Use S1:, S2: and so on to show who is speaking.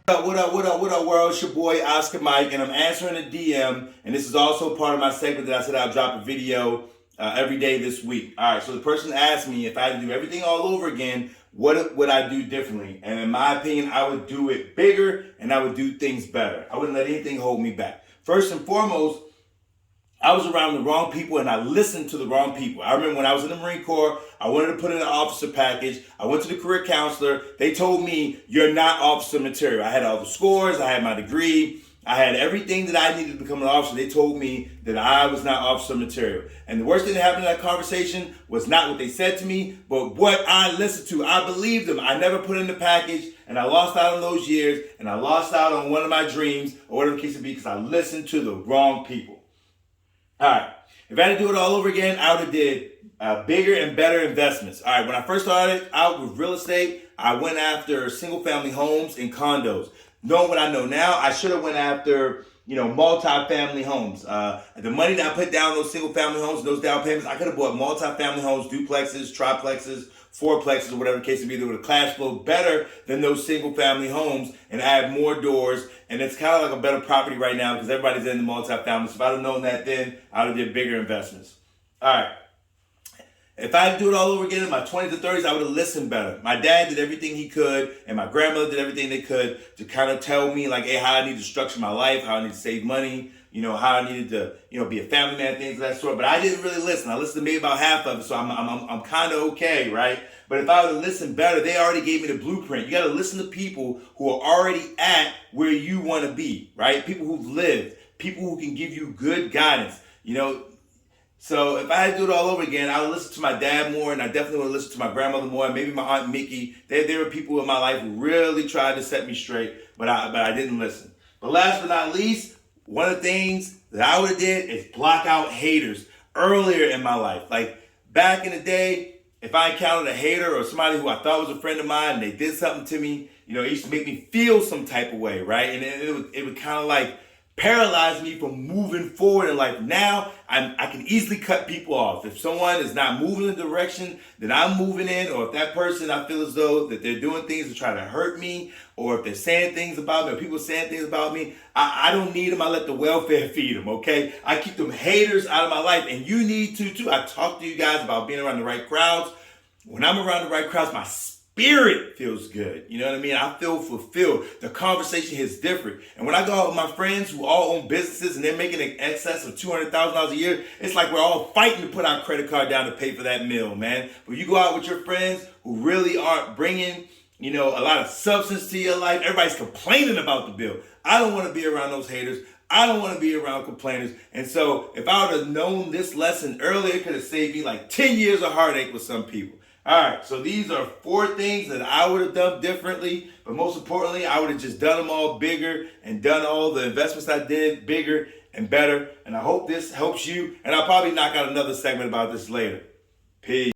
S1: What up, world? It's your boy Oscar Mike, and I'm answering a DM, and this is also part of my segment that I said I'll drop a video every day this week. All right, so the person asked me if I had to do everything all over again, what would I do differently? And in my opinion, I would do it bigger, and I would do things better. I wouldn't let anything hold me back. First and foremost, I was around the wrong people and I listened to the wrong people. I remember when I was in the Marine Corps, I wanted to put in an officer package. I went to the career counselor. They told me, you're not officer material. I had all the scores. I had my degree. I had everything that I needed to become an officer. They told me that I was not officer material. And the worst thing that happened in that conversation was not what they said to me, but what I listened to. I believed them. I never put in the package, and I lost out on those years, and I lost out on one of my dreams, or whatever the case may be, because I listened to the wrong people. All right, if I had to do it all over again, I would have did bigger and better investments. All right, when I first started out with real estate, I went after single family homes and condos. Knowing what I know now, I should have went after, multi-family homes. The money that I put down those single family homes, those down payments, I could have bought multi-family homes, duplexes, triplexes, fourplexes, or whatever the case may be, that would have cash flow better than those single family homes and add more doors. And it's kind of like a better property right now because everybody's in the multi-family. So if I'd have known that then, I would have did bigger investments. All right. If I had to do it all over again in my 20s and 30s, I would have listened better. My dad did everything he could, and my grandmother did everything they could to kind of tell me, like, hey, how I need to structure my life, how I need to save money, how I needed to, be a family man, things of that sort. But I didn't really listen. I listened to maybe about half of it, so I'm kind of okay, right? But if I would have listened better, they already gave me the blueprint. You got to listen to people who are already at where you want to be, right? People who've lived, people who can give you good guidance, So if I had to do it all over again, I would listen to my dad more, and I definitely would listen to my grandmother more, and maybe my Aunt Mickey. There were people in my life who really tried to set me straight, but I didn't listen. But last but not least, one of the things that I would have did is block out haters earlier in my life. Like back in the day, if I encountered a hater or somebody who I thought was a friend of mine and they did something to me, it used to make me feel some type of way, right? And it would kind of like paralyze me from moving forward in life. Now, I can easily cut people off. If someone is not moving in the direction that I'm moving in, or if that person, I feel as though that they're doing things to try to hurt me, or if they're saying things about me, or people saying things about me, I don't need them. I let the welfare feed them, okay? I keep them haters out of my life, and you need to too. I talk to you guys about being around the right crowds. When I'm around the right crowds, my spirit feels good. You know what I mean? I feel fulfilled. The conversation is different. And when I go out with my friends who all own businesses and they're making an excess of $200,000 a year, it's like we're all fighting to put our credit card down to pay for that meal, man. But you go out with your friends who really aren't bringing, a lot of substance to your life. Everybody's complaining about the bill. I don't want to be around those haters. I don't want to be around complainers. And so if I would have known this lesson earlier, it could have saved me like 10 years of heartache with some people. All right, so these are 4 things that I would have done differently, but most importantly, I would have just done them all bigger and done all the investments I did bigger and better. And I hope this helps you, and I'll probably knock out another segment about this later. Peace.